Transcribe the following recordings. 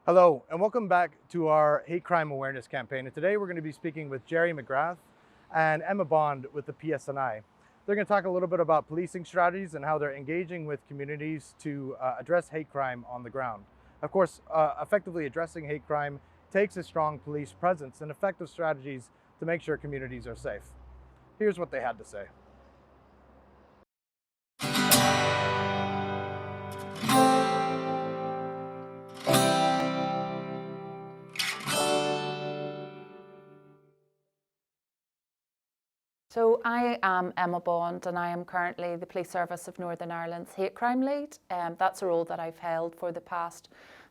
Hello, and welcome back to our hate crime awareness campaign. And today we're going to be speaking with Gerry McGrath and Emma Bond with the PSNI. They're going to talk a little bit about policing strategies and how they're engaging with communities to address hate crime on the ground. Of course, effectively addressing hate crime takes a strong police presence and effective strategies to make sure communities are safe. Here's what they had to say. So I am Emma Bond and I am currently the Police Service of Northern Ireland's Hate Crime Lead. That's a role that I've held for the past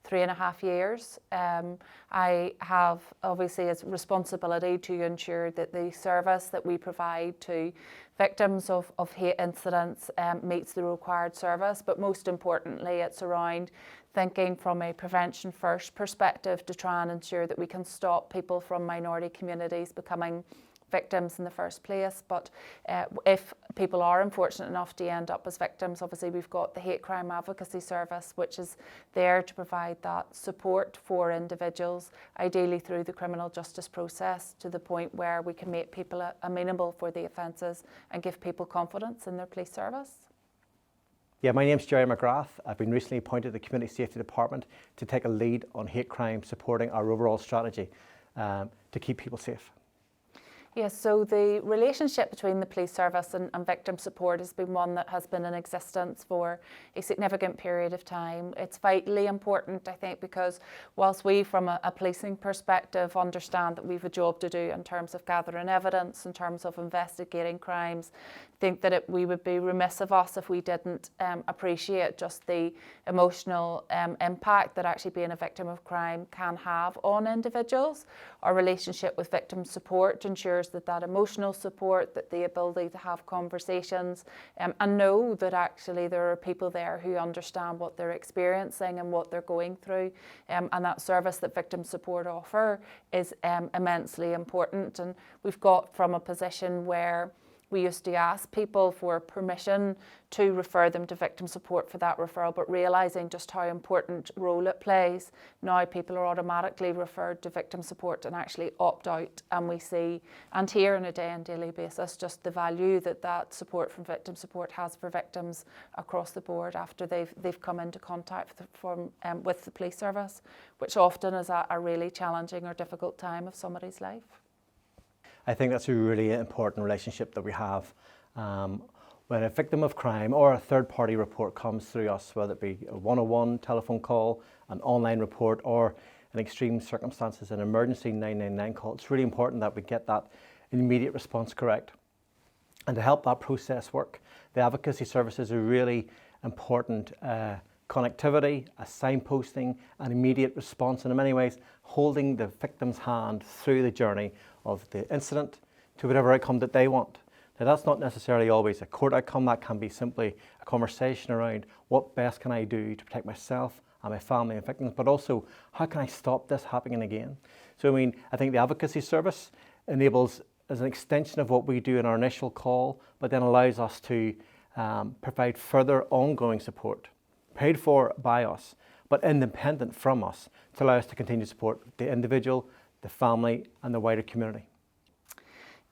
3.5 years. I have obviously a responsibility to ensure that the service that we provide to victims of hate incidents meets the required service, but most importantly it's around thinking from a prevention first perspective to try and ensure that we can stop people from minority communities becoming victims in the first place. But if people are unfortunate enough to end up as victims, obviously we've got the Hate Crime Advocacy Service, which is there to provide that support for individuals, ideally through the criminal justice process, to the point where we can make people amenable for the offences and give people confidence in their police service. Yeah, my name's Gerry McGrath. I've been recently appointed to the Community Safety Department to take a lead on hate crime, supporting our overall strategy to keep people safe. Yes, so the relationship between the police service and victim support has been one that has been in existence for a significant period of time. It's vitally important, I think, because whilst we from a policing perspective understand that we've a job to do in terms of gathering evidence, in terms of investigating crimes, I think that we would be remiss of us if we didn't appreciate just the emotional impact that actually being a victim of crime can have on individuals. Our relationship with victim support ensures that emotional support, that the ability to have conversations and know that actually there are people there who understand what they're experiencing and what they're going through, and that service that victim support offer is immensely important. And we've got from a position where we used to ask people for permission to refer them to victim support for that referral, but realising just how important role it plays, now people are automatically referred to victim support and actually opt out, and we see and hear on a day and daily basis just the value that support from victim support has for victims across the board after they've come into contact with the police service, which often is a really challenging or difficult time of somebody's life. I think that's a really important relationship that we have. When a victim of crime or a third-party report comes through us, whether it be a 101 telephone call, an online report, or in extreme circumstances an emergency 999 call, it's really important that we get that immediate response correct. And to help that process work, the advocacy services are really important connectivity, a signposting, an immediate response, and in many ways holding the victim's hand through the journey of the incident to whatever outcome that they want. Now that's not necessarily always a court outcome, that can be simply a conversation around what best can I do to protect myself and my family and victims, but also how can I stop this happening again. So I think the advocacy service enables as an extension of what we do in our initial call, but then allows us to provide further ongoing support, paid for by us, but independent from us, to allow us to continue to support the individual, the family and the wider community.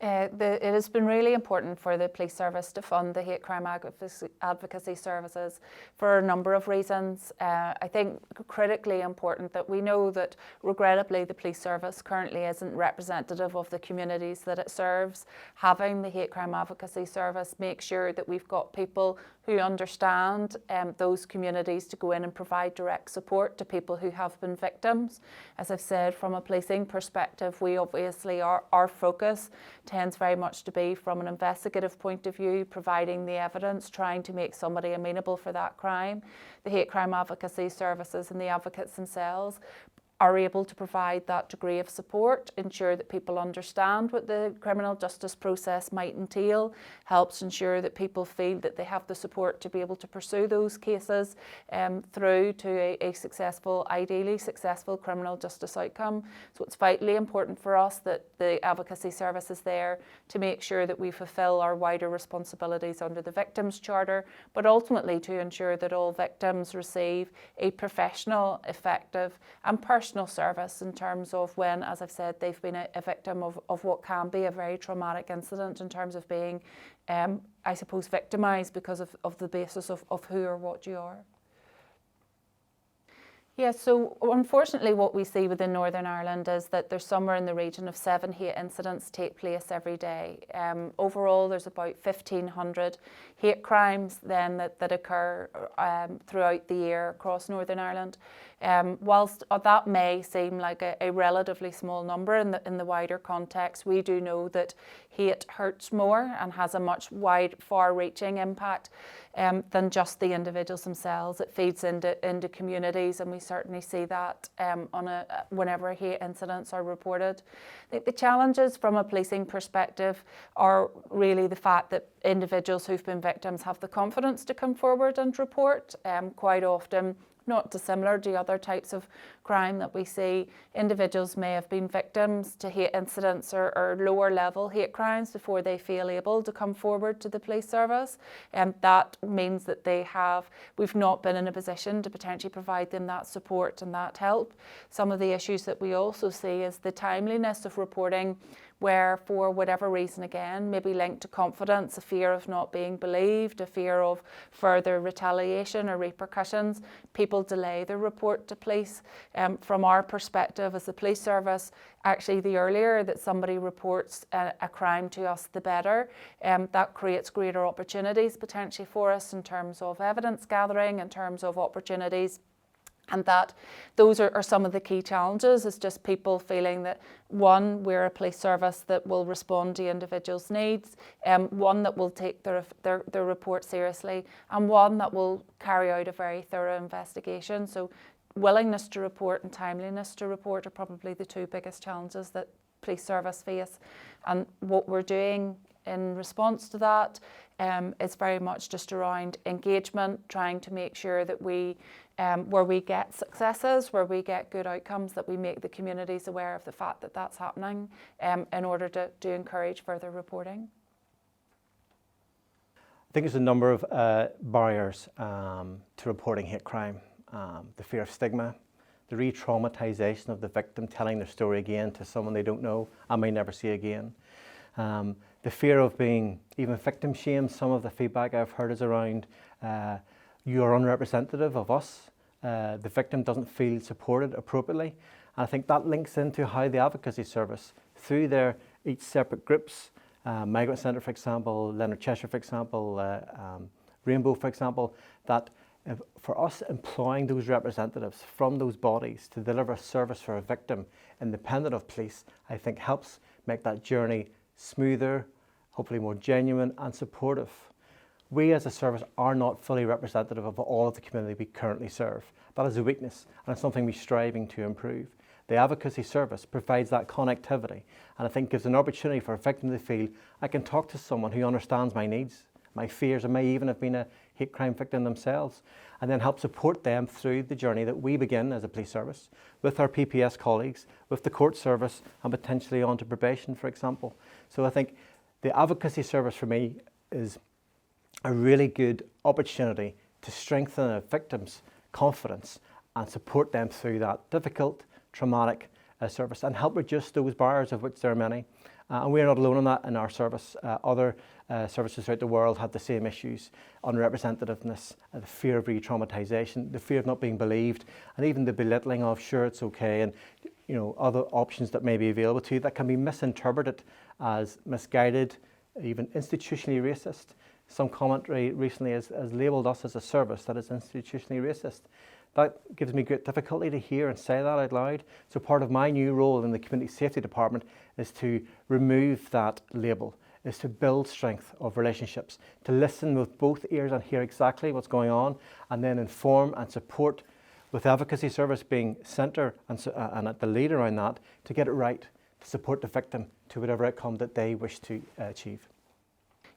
It has been really important for the police service to fund the hate crime advocacy services for a number of reasons. I think critically important that we know that regrettably the police service currently isn't representative of the communities that it serves. Having the hate crime advocacy service makes sure that we've got people who understand those communities to go in and provide direct support to people who have been victims. As I've said, from a policing perspective, we obviously our focus tends very much to be from an investigative point of view, providing the evidence, trying to make somebody amenable for that crime. The hate crime advocacy services and the advocates themselves are able to provide that degree of support, ensure that people understand what the criminal justice process might entail, helps ensure that people feel that they have the support to be able to pursue those cases through to a successful, ideally successful criminal justice outcome. So it's vitally important for us that the advocacy service is there to make sure that we fulfil our wider responsibilities under the Victims Charter, but ultimately to ensure that all victims receive a professional, effective and personal service in terms of when, as I've said, they've been a victim of what can be a very traumatic incident in terms of being, I suppose, victimised because of the basis of who or what you are. Yeah, so unfortunately what we see within Northern Ireland is that there's somewhere in the region of 7 hate incidents take place every day. Overall, there's about 1,500 hate crimes then that occur throughout the year across Northern Ireland. Whilst that may seem like a relatively small number in the wider context, we do know that hate hurts more and has a much far-reaching impact than just the individuals themselves. It feeds into communities, and we certainly see that whenever hate incidents are reported. I think the challenges from a policing perspective are really the fact that individuals who've been victims have the confidence to come forward and report. Quite often, not dissimilar to other types of crime that we see, individuals may have been victims to hate incidents or lower level hate crimes before they feel able to come forward to the police service. And that means that we've not been in a position to potentially provide them that support and that help. Some of the issues that we also see is the timeliness of reporting, where for whatever reason, again, maybe linked to confidence, a fear of not being believed, a fear of further retaliation or repercussions, people delay their report to police. From our perspective as the police service, actually the earlier that somebody reports a crime to us, the better. That creates greater opportunities potentially for us in terms of evidence gathering, in terms of opportunities. And that those are some of the key challenges, is just people feeling that, one, we're a police service that will respond to individuals' needs, one that will take their report seriously, and one that will carry out a very thorough investigation. So willingness to report and timeliness to report are probably the two biggest challenges that police service face. And what we're doing in response to that is very much just around engagement, trying to make sure that we, where we get successes, where we get good outcomes, that we make the communities aware of the fact that that's happening in order to encourage further reporting. I think there's a number of barriers to reporting hate crime. The fear of stigma, the re-traumatisation of the victim telling their story again to someone they don't know and may never see again. The fear of being even victim shamed. Some of the feedback I've heard is around you are unrepresentative of us. The victim doesn't feel supported appropriately. And I think that links into how the advocacy service, through their each separate groups, Migrant Centre, for example, Leonard Cheshire, for example, Rainbow, for example, that for us employing those representatives from those bodies to deliver a service for a victim independent of police, I think helps make that journey smoother, hopefully more genuine and supportive. We as a service are not fully representative of all of the community we currently serve. That is a weakness, and it's something we're striving to improve. The advocacy service provides that connectivity, and I think gives an opportunity for a victim to feel, I can talk to someone who understands my needs, my fears, and may even have been a hate crime victim themselves, and then help support them through the journey that we begin as a police service, with our PPS colleagues, with the court service, and potentially on to probation, for example. So I think the advocacy service for me is a really good opportunity to strengthen a victim's confidence and support them through that difficult, traumatic service, and help reduce those barriers, of which there are many. And we're not alone in that in our service. Other services throughout the world have the same issues: unrepresentativeness, the fear of re-traumatisation, the fear of not being believed, and even the belittling of sure it's okay, and other options that may be available to you that can be misinterpreted as misguided, even institutionally racist. Some commentary recently has labelled us as a service that is institutionally racist. That gives me great difficulty to hear and say that out loud. So part of my new role in the Community Safety Department is to remove that label, is to build strength of relationships, to listen with both ears and hear exactly what's going on, and then inform and support with the advocacy service being centre and at the lead around that, to get it right, to support the victim to whatever outcome that they wish to achieve.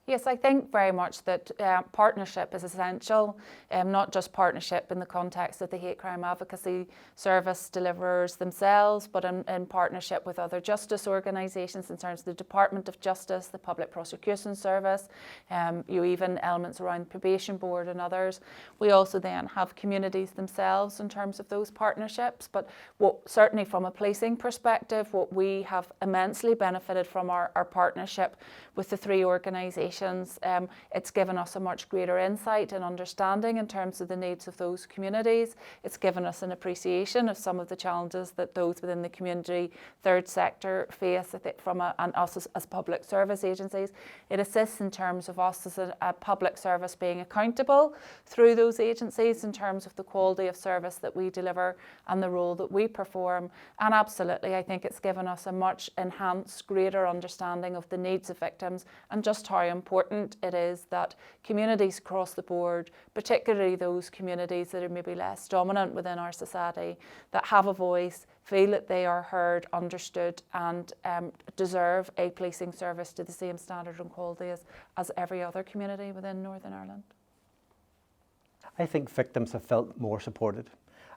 Yes, I think very much that partnership is essential, not just partnership in the context of the hate crime advocacy service deliverers themselves, but in partnership with other justice organisations in terms of the Department of Justice, the Public Prosecution Service, even elements around the Probation Board and others. We also then have communities themselves in terms of those partnerships, but certainly from a policing perspective, what we have immensely benefited from our partnership with the three organisations. It's given us a much greater insight and understanding in terms of the needs of those communities. It's given us an appreciation of some of the challenges that those within the community third sector face and us as public service agencies. It assists in terms of us as a public service being accountable through those agencies in terms of the quality of service that we deliver and the role that we perform. And absolutely, I think it's given us a much enhanced, greater understanding of the needs of victims and just how important it is that communities across the board, particularly those communities that are maybe less dominant within our society, that have a voice, feel that they are heard, understood and deserve a policing service to the same standard and quality as every other community within Northern Ireland. I think victims have felt more supported.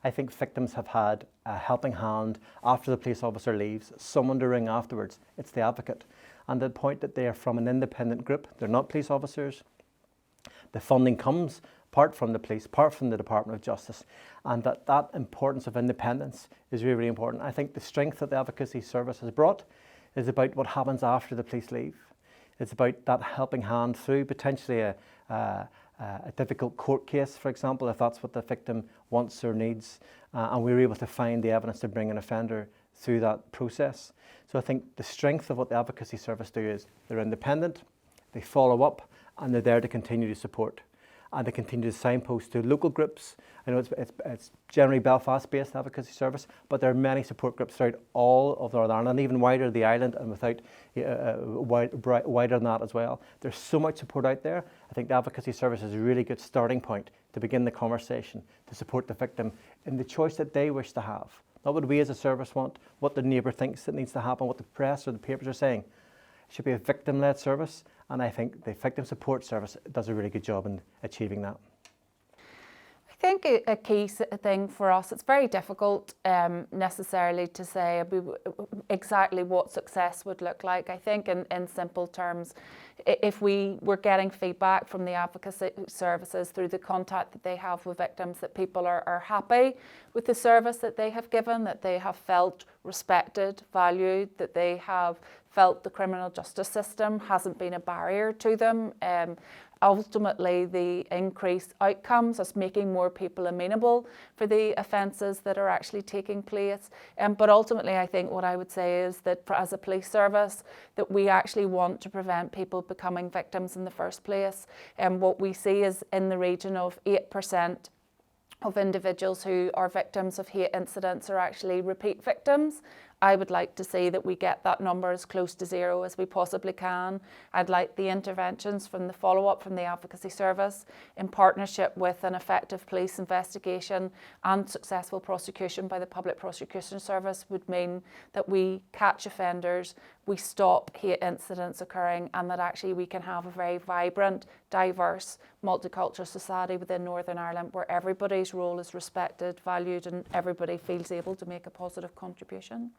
I think victims have had a helping hand after the police officer leaves, someone to ring afterwards. It's the advocate. And the point that they are from an independent group, they're not police officers. The funding comes part from the police, part from the Department of Justice, and that importance of independence is really, really important. I think the strength that the advocacy service has brought is about what happens after the police leave. It's about that helping hand through potentially a difficult court case, for example, if that's what the victim wants or needs, and we're able to find the evidence to bring an offender through that process. So I think the strength of what the advocacy service do is they're independent, they follow up, and they're there to continue to support. And they continue to signpost to local groups. I know it's generally Belfast-based advocacy service, but there are many support groups throughout all of Northern Ireland, and even wider the island and without wider than that as well. There's so much support out there. I think the advocacy service is a really good starting point to begin the conversation, to support the victim in the choice that they wish to have. Not what we as a service want, what the neighbour thinks that needs to happen, what the press or the papers are saying. It should be a victim-led service, and I think the victim support service does a really good job in achieving that. I think a key thing for us, it's very difficult necessarily to say exactly what success would look like. I think in simple terms, if we were getting feedback from the advocacy services through the contact that they have with victims, that people are happy with the service that they have given, that they have felt respected, valued, that they have felt the criminal justice system hasn't been a barrier to them. Ultimately, the increased outcomes, us making more people amenable for the offences that are actually taking place. But ultimately, I think what I would say is that as a police service, that we actually want to prevent people becoming victims in the first place. And what we see is in the region of 8% of individuals who are victims of hate incidents are actually repeat victims. I would like to see that we get that number as close to zero as we possibly can. I'd like the interventions from the follow-up from the advocacy service in partnership with an effective police investigation and successful prosecution by the Public Prosecution Service would mean that we catch offenders, we stop hate incidents occurring, and that actually we can have a very vibrant, diverse, multicultural society within Northern Ireland where everybody's role is respected, valued, and everybody feels able to make a positive contribution.